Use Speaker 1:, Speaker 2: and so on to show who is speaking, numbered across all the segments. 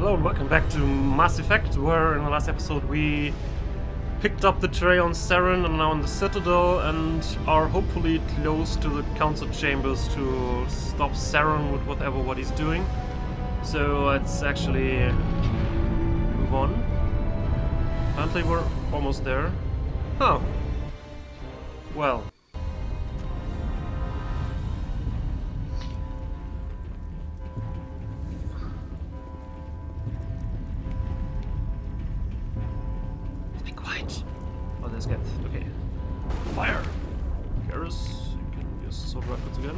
Speaker 1: Hello and welcome back to Mass Effect, where in the last episode we picked up the tray on Saren and now in the Citadel and are hopefully close to the Council Chambers to stop Saren with what he's doing. So let's actually move on. Apparently we're almost there. Huh. Well. Oh, there's Geth. Okay. Fire! Garrus, you can use sword rifles again.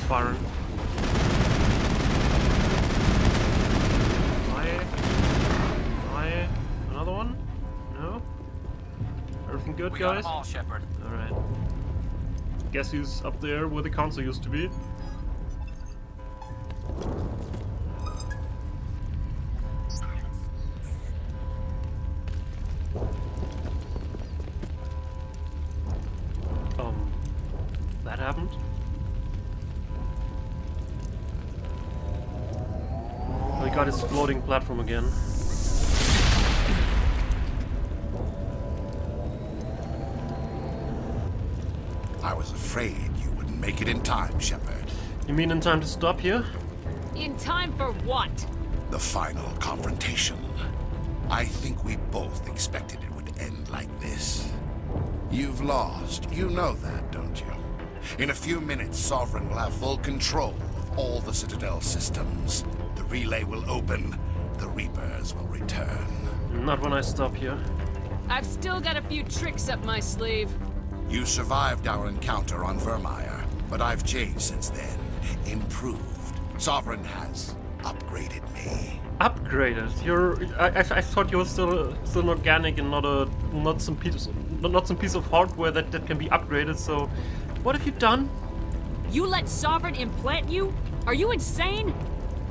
Speaker 1: Firing. Another one? No? Everything good, guys?
Speaker 2: We got them all, Shepard.
Speaker 1: Alright. Guess he's up there where the council used to be. That happened? Oh, he got his floating platform again.
Speaker 3: I was afraid you wouldn't make it in time, Shepard.
Speaker 1: You mean in time to stop here?
Speaker 4: In time for what?
Speaker 3: The final confrontation. I think we both expected it would end like this. You've lost. You know that, don't you? In a few minutes, Sovereign will have full control of all the Citadel systems. The relay will open. The Reapers will return.
Speaker 1: Not when I stop here.
Speaker 4: I've still got a few tricks up my sleeve.
Speaker 3: You survived our encounter on Vermeer, but I've changed since then. Improved. Sovereign has upgraded me.
Speaker 1: Upgraded? I thought you were still an organic and not some piece of hardware that can be upgraded. So, what have you done?
Speaker 4: You let Sovereign implant you? Are you insane?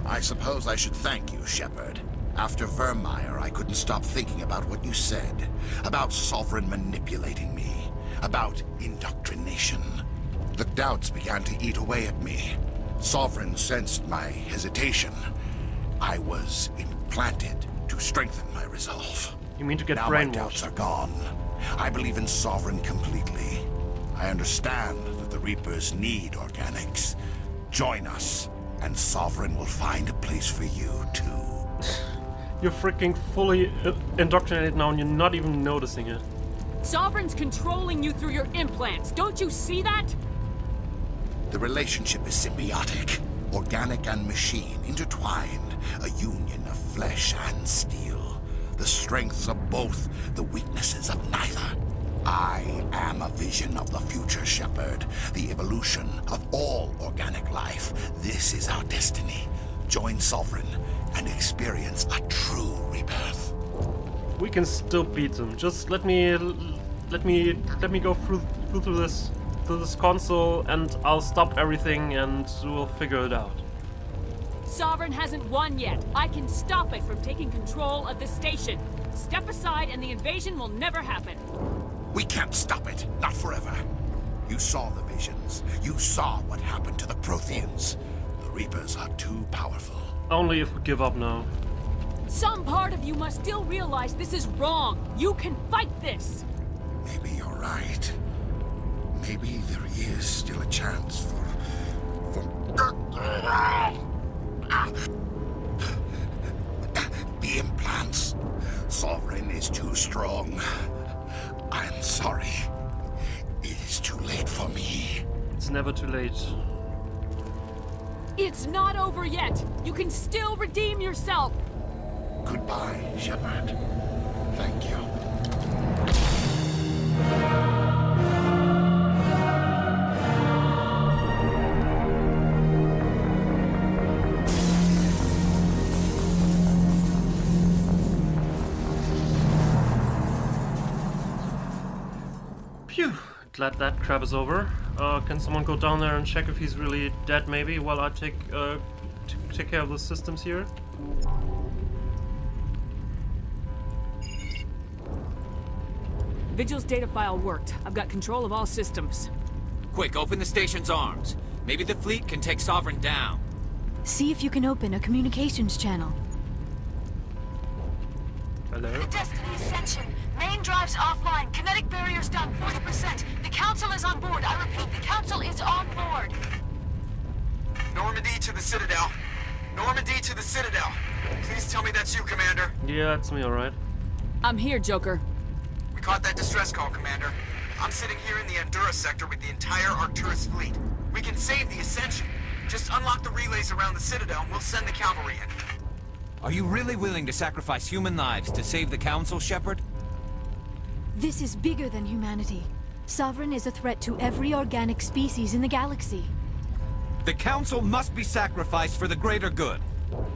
Speaker 3: I suppose I should thank you, Shepard. After Vermeer, I couldn't stop thinking about what you said. About Sovereign manipulating me. About indoctrination. The doubts began to eat away at me. Sovereign sensed my hesitation. I was implanted to strengthen my resolve.
Speaker 1: You mean to get
Speaker 3: now
Speaker 1: brainwashed?
Speaker 3: My doubts are gone. I believe in Sovereign completely. I understand that the Reapers need organics. Join us, and Sovereign will find a place for you, too.
Speaker 1: You're freaking fully indoctrinated now and you're not even noticing it.
Speaker 4: Sovereign's controlling you through your implants. Don't you see that?
Speaker 3: The relationship is symbiotic. Organic and machine intertwined. A union of flesh and steel. The strengths of both, the weaknesses of neither. I am a vision of the future, Shepard. The evolution of all organic life. This is our destiny. Join Sovereign and experience a true rebirth.
Speaker 1: We can still beat them. Just let me go through this console, and I'll stop everything, and we'll figure it out.
Speaker 4: Sovereign hasn't won yet. I can stop it from taking control of the station. Step aside, and the invasion will never happen.
Speaker 3: We can't stop it. Not forever. You saw the visions. You saw what happened to the Protheans. The Reapers are too powerful.
Speaker 1: Only if we give up now.
Speaker 4: Some part of you must still realize this is wrong. You can fight this.
Speaker 3: Maybe you're right. Maybe there is still a chance for... The implants. Sovereign is too strong. I'm sorry. It is too late for me.
Speaker 1: It's never too late.
Speaker 4: It's not over yet. You can still redeem yourself.
Speaker 3: Goodbye, Shepard. Thank you.
Speaker 1: Phew, glad that crap is over. Can someone go down there and check if he's really dead maybe while I take care of the systems here?
Speaker 4: Vigil's data file worked. I've got control of all systems.
Speaker 2: Quick, open the station's arms. Maybe the fleet can take Sovereign down.
Speaker 5: See if you can open a communications channel.
Speaker 1: Hello?
Speaker 6: Destiny Ascension. Main drives offline. Kinetic barriers down 40%. The Council is on board. I repeat, the Council is on board.
Speaker 7: Normandy to the Citadel. Normandy to the Citadel. Please tell me that's you, Commander.
Speaker 1: Yeah, it's me, alright.
Speaker 4: I'm here, Joker.
Speaker 7: We caught that distress call, Commander. I'm sitting here in the Andurra sector with the entire Arcturus fleet. We can save the Ascension. Just unlock the relays around the Citadel and we'll send the cavalry in.
Speaker 2: Are you really willing to sacrifice human lives to save the Council, Shepard?
Speaker 5: This is bigger than humanity. Sovereign is a threat to every organic species in the galaxy.
Speaker 2: The Council must be sacrificed for the greater good.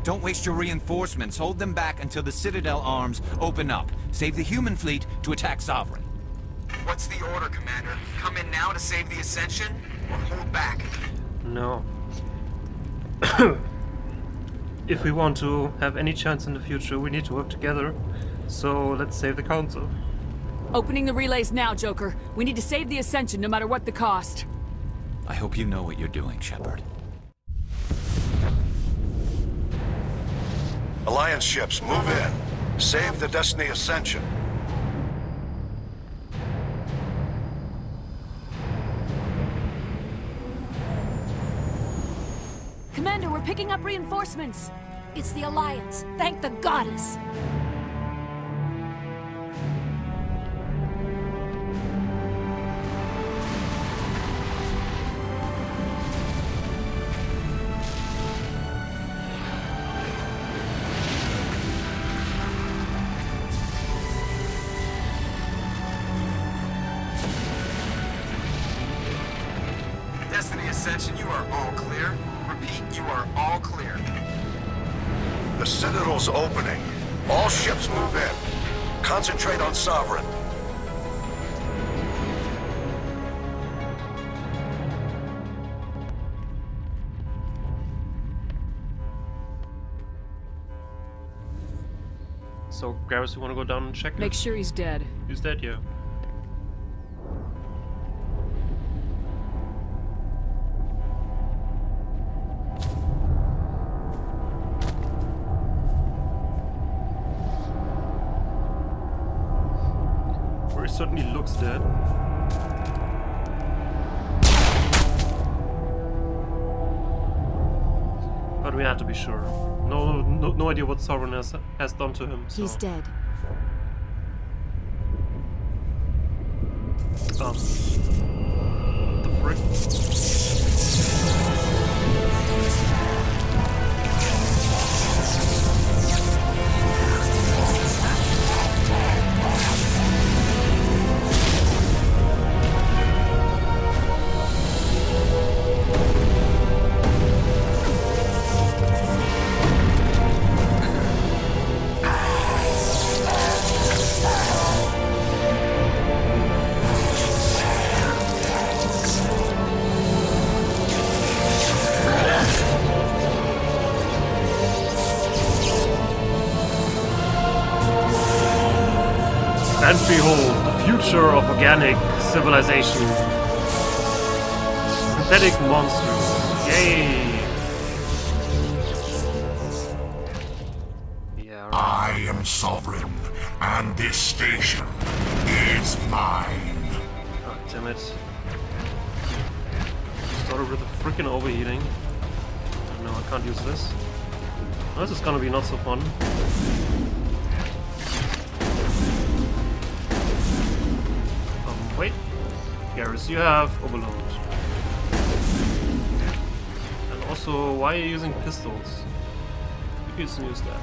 Speaker 2: Don't waste your reinforcements. Hold them back until the Citadel arms open up. Save the human fleet to attack Sovereign.
Speaker 7: What's the order, Commander? Come in now to save the Ascension, or hold back?
Speaker 1: No. If we want to have any chance in the future, we need to work together. So let's save the Council.
Speaker 4: Opening the relays now, Joker. We need to save the Ascension no matter what the cost.
Speaker 2: I hope you know what you're doing, Shepard.
Speaker 8: Alliance ships, move in. Save the Destiny Ascension.
Speaker 5: Commander, we're picking up reinforcements. It's the Alliance. Thank the goddess.
Speaker 7: Destiny Ascension, you are all clear. Repeat, you are all clear.
Speaker 8: The Citadel's opening. All ships move in. Concentrate on Sovereign.
Speaker 1: So, Garrus, you want to go down and check
Speaker 4: Make
Speaker 1: it?
Speaker 4: sure he's dead.
Speaker 1: Who's dead? Yeah. Or he certainly looks dead. But we had to be sure. No idea what Sovereign has done to him. So.
Speaker 5: He's dead.
Speaker 1: Oh. The frick? And behold, the future of organic civilization. Synthetic monsters. Yay! Yeah, right.
Speaker 3: I am sovereign, and this station is mine.
Speaker 1: God damn it. Started with the freaking overheating. No, I can't use this. This is gonna be not so fun. Wait. Garrus, you have overload. And also, why are you using pistols? You can use that.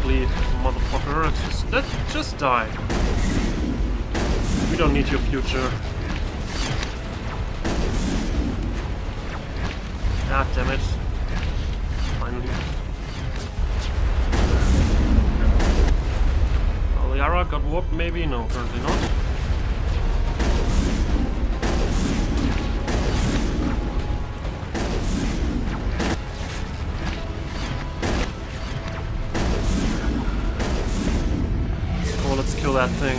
Speaker 1: ugly motherfucker. Just die. We don't need your future. Ah, damn it. Finally. Oh, Yara got warped maybe? No, currently not. Oh, let's kill that thing.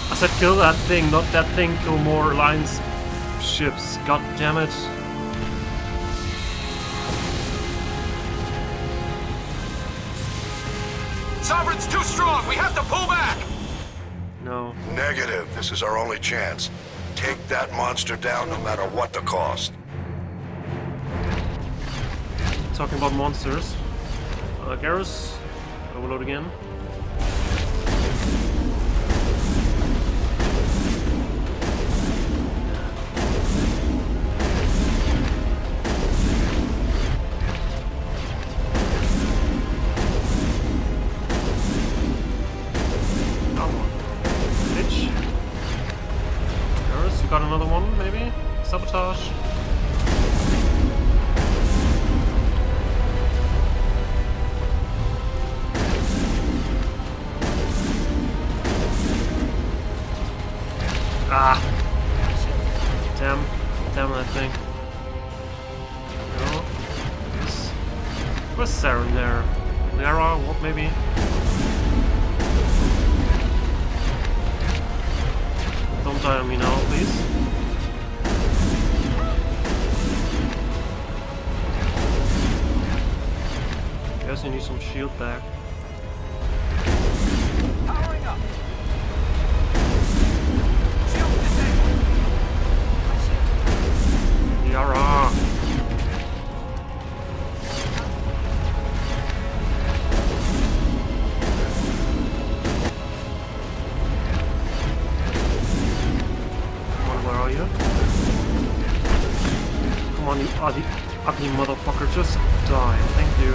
Speaker 1: I said kill that thing, not that thing. Kill more Alliance ships. God damn it.
Speaker 2: Sovereign's too strong! We have to pull back!
Speaker 1: No.
Speaker 8: Negative. This is our only chance. Take that monster down no matter what the cost.
Speaker 1: Talking about monsters. Garrus, overload again. Come on, bitch. Garrus, you got another one, maybe? Sabotage. Ah! Damn that thing. No. Where's Saren there? Lara, what maybe? Don't die on me now, please. Guess you need some shield back.
Speaker 2: Powering up!
Speaker 1: Yara! Come on, where are you? Come on, you ugly motherfucker, just die. Thank you.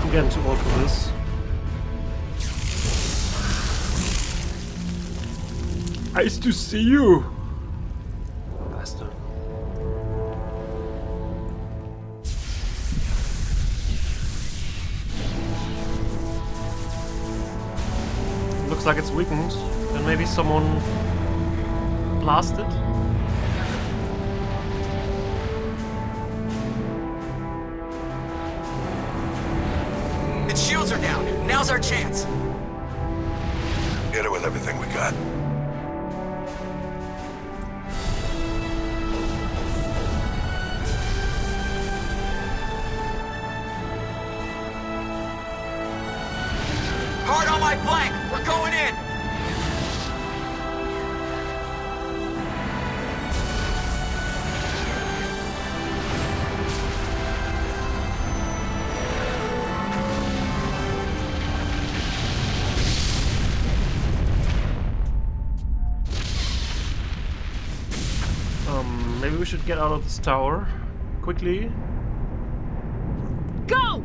Speaker 1: I'm getting too old for this. Nice to see you! Bastard. Looks like it's weakened. Then maybe someone blasted?
Speaker 7: Its shields are down. Now's our chance.
Speaker 8: Hit it with everything we got.
Speaker 7: Hard on my flank. We're going in.
Speaker 1: Maybe we should get out of this tower quickly.
Speaker 4: Go!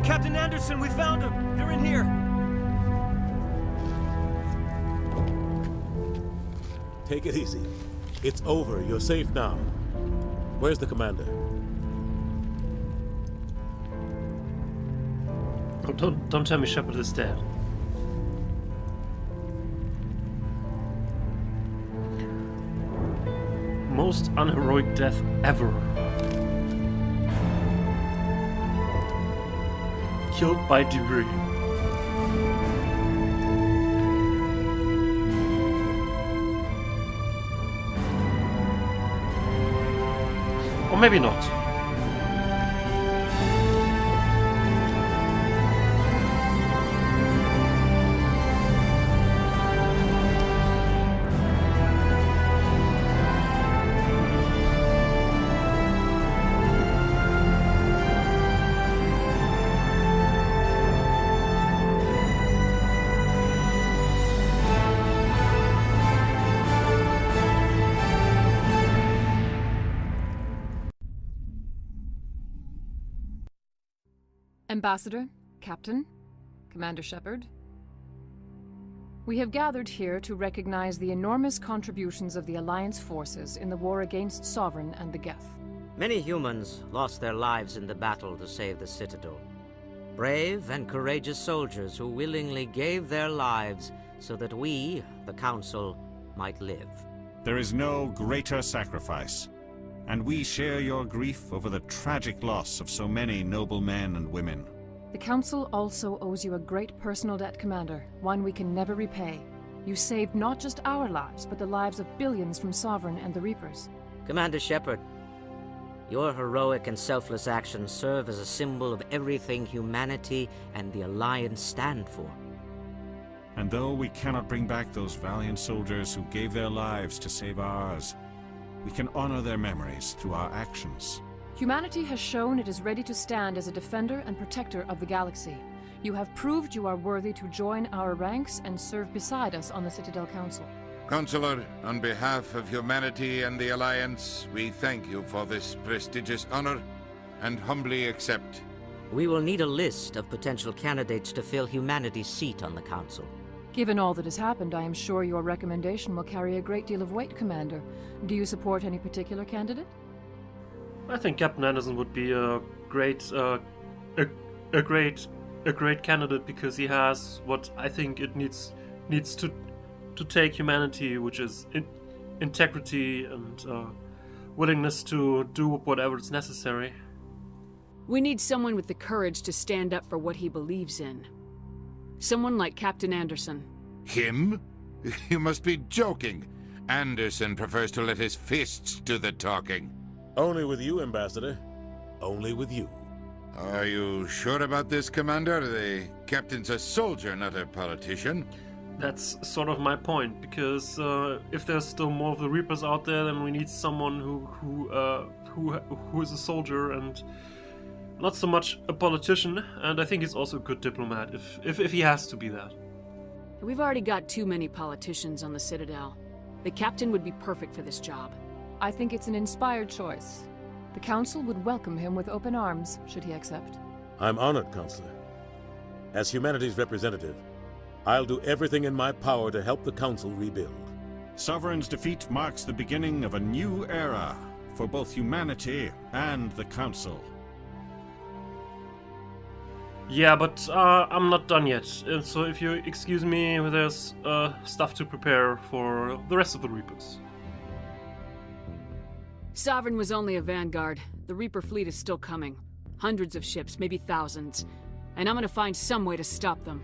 Speaker 9: Captain Anderson, we found them! They're in here!
Speaker 10: Take it easy. It's over. You're safe now. Where's the commander?
Speaker 1: Oh, don't tell me Shepard is dead. Most unheroic death ever. Killed by debris. Or maybe not.
Speaker 10: Ambassador, Captain, Commander Shepard. We have gathered here to recognize the enormous contributions of the Alliance forces in the war against Sovereign and the Geth.
Speaker 11: Many humans lost their lives in the battle to save the Citadel. Brave and courageous soldiers who willingly gave their lives so that we, the Council, might live.
Speaker 12: There is no greater sacrifice, and we share your grief over the tragic loss of so many noble men and women.
Speaker 10: The Council also owes you a great personal debt, Commander, one we can never repay. You saved not just our lives, but the lives of billions from Sovereign and the Reapers.
Speaker 11: Commander Shepard, your heroic and selfless actions serve as a symbol of everything humanity and the Alliance stand for.
Speaker 12: And though we cannot bring back those valiant soldiers who gave their lives to save ours, we can honor their memories through our actions.
Speaker 10: Humanity has shown it is ready to stand as a defender and protector of the galaxy. You have proved you are worthy to join our ranks and serve beside us on the Citadel Council.
Speaker 13: Counselor, on behalf of humanity and the Alliance, we thank you for this prestigious honor and humbly accept.
Speaker 11: We will need a list of potential candidates to fill humanity's seat on the Council.
Speaker 10: Given all that has happened, I am sure your recommendation will carry a great deal of weight, Commander. Do you support any particular candidate?
Speaker 1: I think Captain Anderson would be a great candidate because he has what I think it needs to take humanity, which is integrity and willingness to do whatever is necessary.
Speaker 4: We need someone with the courage to stand up for what he believes in. Someone like Captain Anderson.
Speaker 13: Him? You must be joking. Anderson prefers to let his fists do the talking.
Speaker 14: Only with you, Ambassador. Only with you.
Speaker 13: Are you sure about this, Commander? The captain's a soldier, not a politician.
Speaker 1: That's sort of my point, because if there's still more of the Reapers out there, then we need someone who is a soldier and not so much a politician. And I think he's also a good diplomat, if he has to be that.
Speaker 4: We've already got too many politicians on the Citadel. The captain would be perfect for this job.
Speaker 10: I think it's an inspired choice. The Council would welcome him with open arms, should he accept.
Speaker 14: I'm honored, Counselor. As humanity's representative, I'll do everything in my power to help the Council rebuild.
Speaker 12: Sovereign's defeat marks the beginning of a new era for both humanity and the Council.
Speaker 1: Yeah, but I'm not done yet. So if you excuse me, there's stuff to prepare for the rest of the Reapers.
Speaker 4: Sovereign was only a vanguard. The Reaper fleet is still coming. Hundreds of ships, maybe thousands. And I'm gonna find some way to stop them.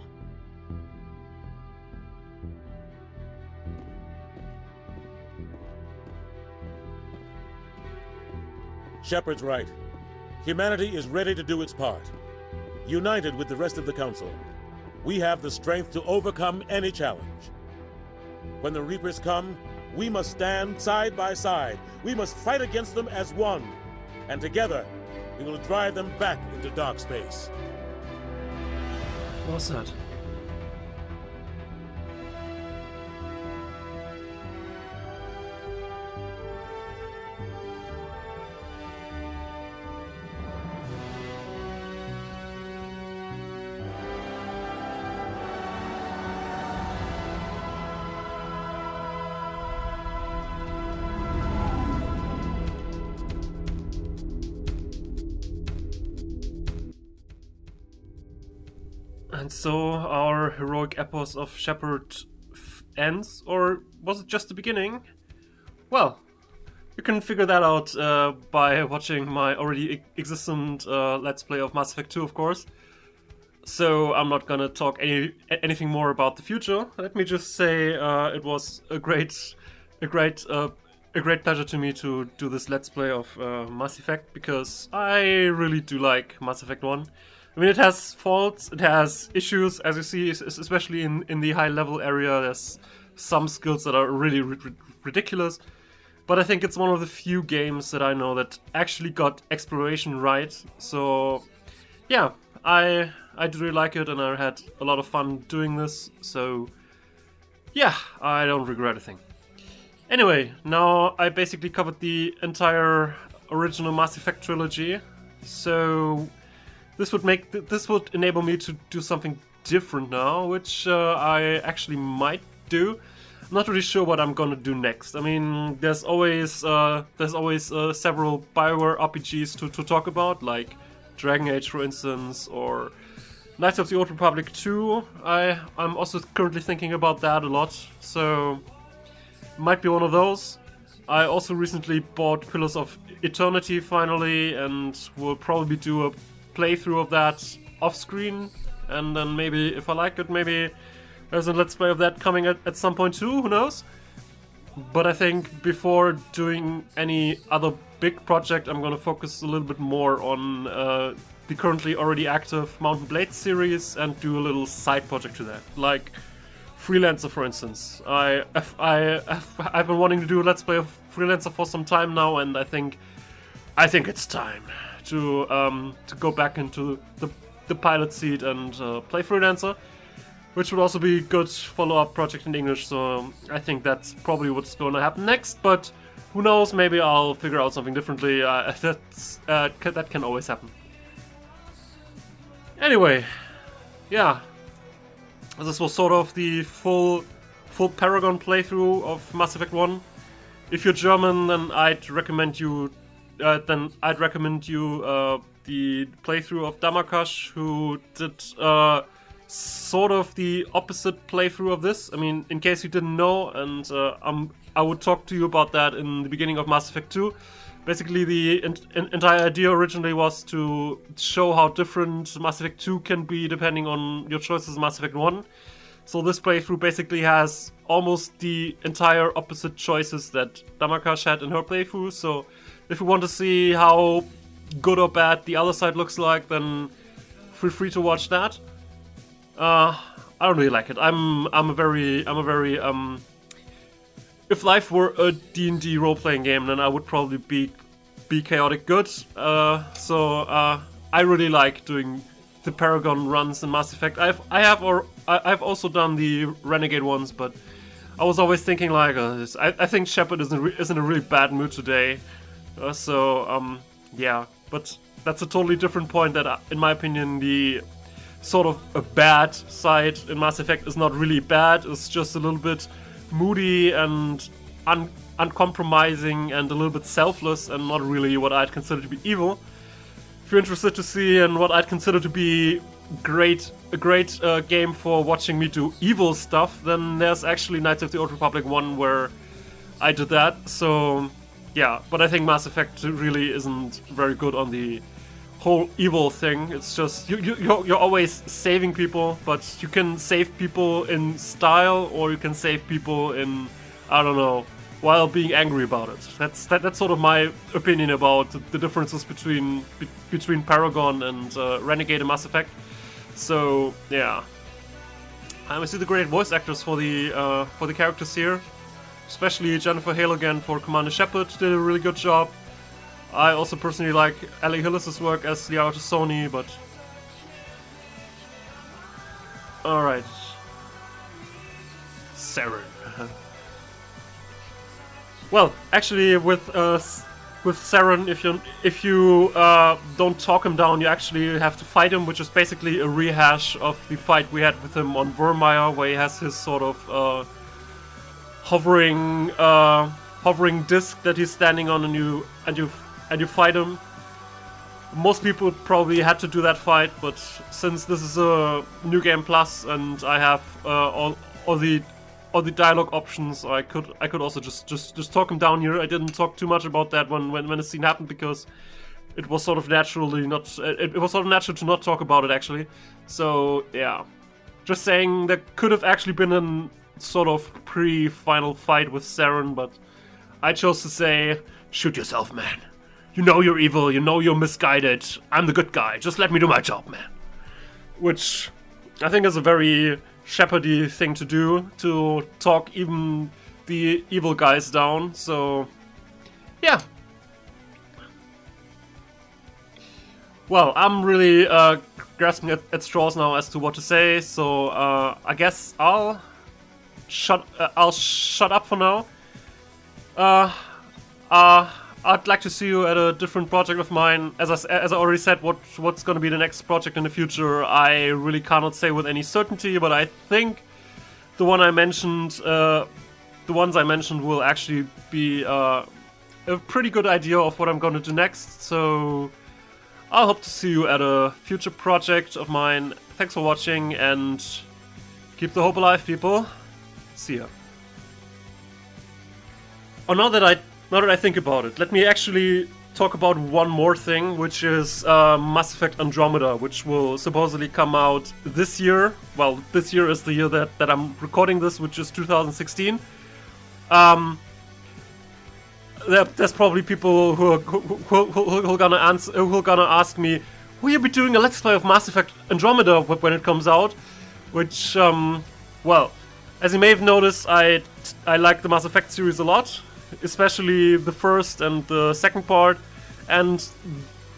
Speaker 14: Shepard's right. Humanity is ready to do its part. United with the rest of the Council, we have the strength to overcome any challenge. When the Reapers come, we must stand side by side. We must fight against them as one. And together, we will drive them back into dark space.
Speaker 1: Well said. And so our heroic epos of Shepard ends, or was it just the beginning? Well, you can figure that out by watching my already existent Let's Play of Mass Effect 2, of course. So I'm not gonna talk anything more about the future. Let me just say it was a great pleasure to me to do this Let's Play of Mass Effect, because I really do like Mass Effect 1. I mean, it has faults, it has issues, as you see, especially in the high-level area. There's some skills that are really ridiculous, but I think it's one of the few games that I know that actually got exploration right. So, yeah, I do really like it, and I had a lot of fun doing this, so yeah, I don't regret a thing. Anyway, now I basically covered the entire original Mass Effect trilogy, so this would enable me to do something different now, which I actually might do. I'm not really sure what I'm gonna do next. I mean, there's always several Bioware RPGs to talk about, like Dragon Age, for instance, or Knights of the Old Republic 2. I'm also currently thinking about that a lot, so might be one of those. I also recently bought Pillars of Eternity finally, and will probably do a playthrough of that off screen, and then maybe if I like it, maybe there's a Let's Play of that coming at some point too, who knows? But I think before doing any other big project, I'm gonna focus a little bit more on the currently already active Mountain Blade series and do a little side project to that, like Freelancer, for instance. I've been wanting to do a Let's Play of Freelancer for some time now, and I think it's time to go back into the pilot seat and play Freelancer, which would also be a good follow-up project in English. So I think that's probably what's going to happen next. But who knows? Maybe I'll figure out something differently. That can always happen. Anyway, yeah, this was sort of the full Paragon playthrough of Mass Effect 1. If you're German, then I'd recommend you the playthrough of Damakash, who did sort of the opposite playthrough of this. I mean, in case you didn't know, and I would talk to you about that in the beginning of Mass Effect 2. Basically, the entire idea originally was to show how different Mass Effect 2 can be depending on your choices in Mass Effect 1. So this playthrough basically has almost the entire opposite choices that Damakash had in her playthrough. So if you want to see how good or bad the other side looks like, then feel free to watch that. I don't really like it. I'm a very if life were a D&D role-playing game, then I would probably be chaotic good. So I really like doing the Paragon runs in Mass Effect. I've also done the Renegade ones, but I was always thinking like, I think Shepard is in a really bad mood today. Yeah, but that's a totally different point. That, in my opinion, the sort of a bad side in Mass Effect is not really bad. It's just a little bit moody and uncompromising and a little bit selfless, and not really what I'd consider to be evil. If you're interested to see and what I'd consider to be a great game for watching me do evil stuff, then there's actually Knights of the Old Republic 1 where I did that. So yeah, but I think Mass Effect really isn't very good on the whole evil thing. It's just you're always saving people, but you can save people in style, or you can save people in, I don't know, while being angry about it. That's sort of my opinion about the differences between Paragon and Renegade and Mass Effect. So yeah, I see the great voice actors for the characters here, especially Jennifer Hale again for Commander Shepard did a really good job. I also personally like Ellie Hillis' work as Liara Sony, but alright. Saren. Well, actually, with Saren, if you don't talk him down, you actually have to fight him, which is basically a rehash of the fight we had with him on Vermeer, where he has his sort of hovering disc that he's standing on, and you fight him. most people probably had to do that fight, but since this is a New Game Plus and I have all the dialogue options, I could also just talk him down here. I didn't talk too much about that when the scene happened because it was sort of naturally not. It was sort of natural to not talk about it actually. So yeah, just saying there could have actually been a sort of pre-final fight with Saren, but I chose to say, shoot yourself, man. You know you're evil. You know you're misguided. I'm the good guy. Just let me do my job, man. Which I think is a very Shepardy thing to do, to talk even the evil guys down. So yeah. Well, I'm really grasping at straws now as to what to say, so I guess I'll shut up for now. I'd like to see you at a different project of mine. As I already said, what's going to be the next project in the future, I really cannot say with any certainty, but I think the ones I mentioned will actually be a pretty good idea of what I'm going to do next. So I hope to see you at a future project of mine. Thanks for watching and keep the hope alive, people. See ya. Oh, now that I think about it, let me actually talk about one more thing, which is Mass Effect Andromeda, which will supposedly come out this year. Well, this year is the year that I'm recording this, which is 2016. There's probably people who are gonna ask me, will you be doing a Let's Play of Mass Effect Andromeda when it comes out? Which, well, as you may have noticed, I like the Mass Effect series a lot, especially the first and the second part, and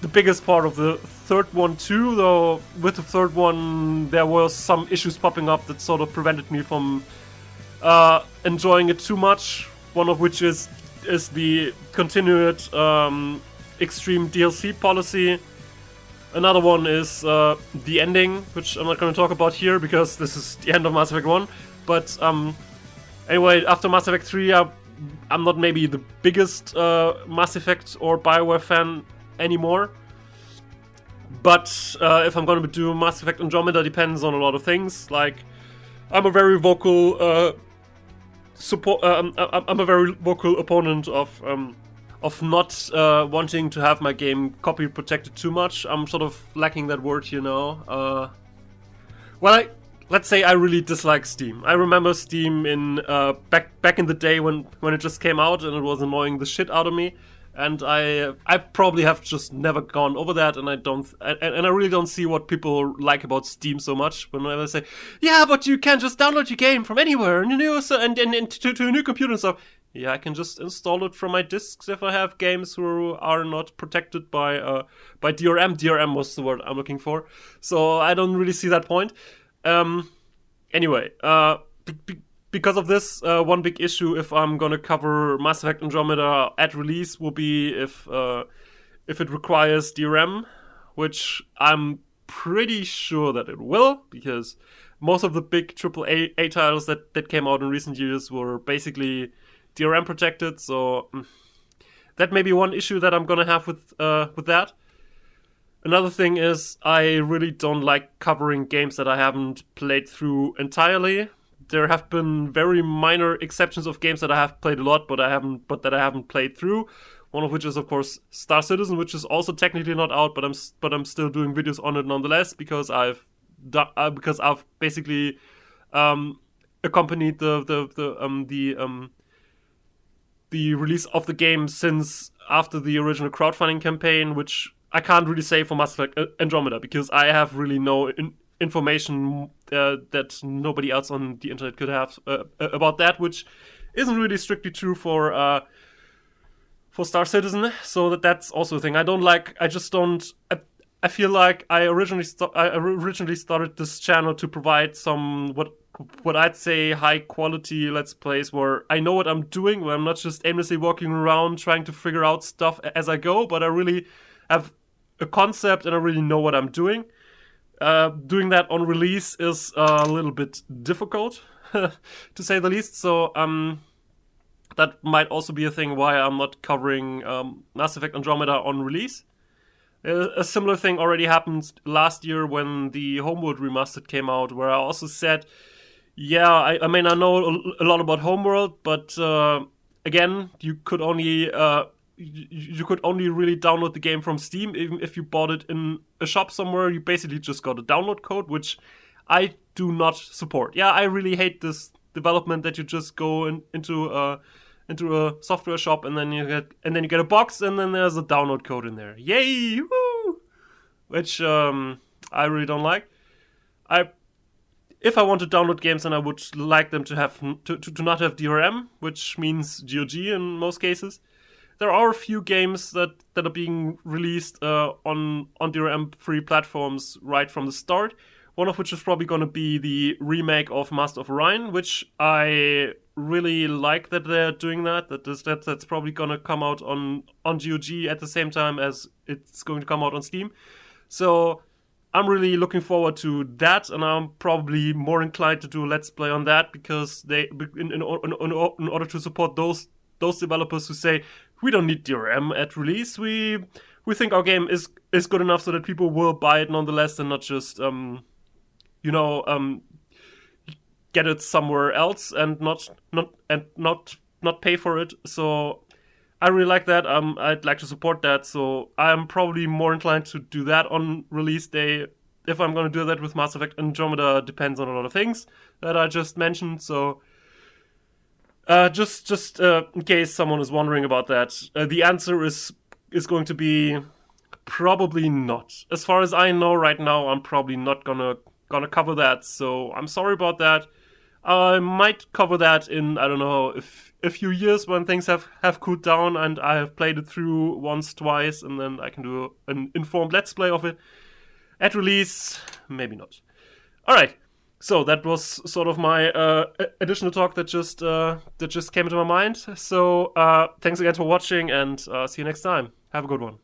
Speaker 1: the biggest part of the third one too, though with the third one there were some issues popping up that sort of prevented me from enjoying it too much, one of which is the continued extreme DLC policy. Another one is the ending, which I'm not going to talk about here because this is the end of Mass Effect 1. But anyway, after Mass Effect 3, I'm not maybe the biggest Mass Effect or Bioware fan anymore. But if I'm going to do Mass Effect Andromeda, depends on a lot of things. Like, I'm a very vocal I'm a very vocal opponent of not wanting to have my game copy protected too much. I'm sort of lacking that word here now. Well, let's say I really dislike Steam. I remember Steam in back in the day when it just came out, and it was annoying the shit out of me. And I probably have just never gone over that, and I really don't see what people like about Steam so much. Whenever they say, yeah, but you can just download your game from anywhere and to a new computer and stuff. Yeah, I can just install it from my discs if I have games who are not protected by DRM. DRM was the word I'm looking for. So I don't really see that point. Anyway, because of this, one big issue if I'm gonna cover Mass Effect Andromeda at release will be if it requires DRM, which I'm pretty sure that it will, because most of the big AAA titles that came out in recent years were basically DRM protected, so that may be one issue that I'm gonna have with that. Another thing is I really don't like covering games that I haven't played through entirely. There have been very minor exceptions of games that I have played a lot, but that I haven't played through. One of which is, of course, Star Citizen, which is also technically not out, but I'm still doing videos on it nonetheless because I've basically accompanied the release of the game since after the original crowdfunding campaign, which I can't really say for Mass Effect Andromeda because I have really no information that nobody else on the internet could have about that, which isn't really strictly true for Star Citizen. So that's also a thing I don't like. I feel like I originally started this channel to provide some what I'd say high quality Let's Plays where I know what I'm doing, where I'm not just aimlessly walking around trying to figure out stuff as I go, but I really have a concept and I really know what I'm doing. Doing that on release is a little bit difficult, to say the least. So that might also be a thing why I'm not covering Mass Effect Andromeda on release. A similar thing already happened last year when the Homeworld Remastered came out, where I also said, yeah, I mean, I know a lot about Homeworld, but again, you could only really download the game from Steam. Even if you bought it in a shop somewhere, you basically just got a download code, which I do not support. Yeah, I really hate this development that you just go into a software shop and then you get a box and then there's a download code in there. Yay! Woo! Which I really don't like. If I want to download games, then I would like them to have to not have DRM, which means GOG in most cases. There are a few games that are being released on DRM-free platforms right from the start. One of which is probably going to be the remake of Master of Orion, which I really like that they're doing that. That's probably going to come out on GOG at the same time as it's going to come out on Steam. So I'm really looking forward to that, and I'm probably more inclined to do a Let's Play on that because in order to support those developers who say we don't need DRM at release, we think our game is good enough so that people will buy it nonetheless and not just get it somewhere else and not pay for it. So I really like that. I'd like to support that. So I'm probably more inclined to do that on release day. If I'm going to do that with Mass Effect Andromeda, depends on a lot of things that I just mentioned. So just in case someone is wondering about that, the answer is going to be probably not. As far as I know right now, I'm probably not gonna cover that, so I'm sorry about that. I might cover that in, I don't know, a few years when things have cooled down and I have played it through once, twice, and then I can do an informed Let's Play of it. At release, maybe not. Alright, so that was sort of my additional talk that just came into my mind. So thanks again for watching and see you next time. Have a good one.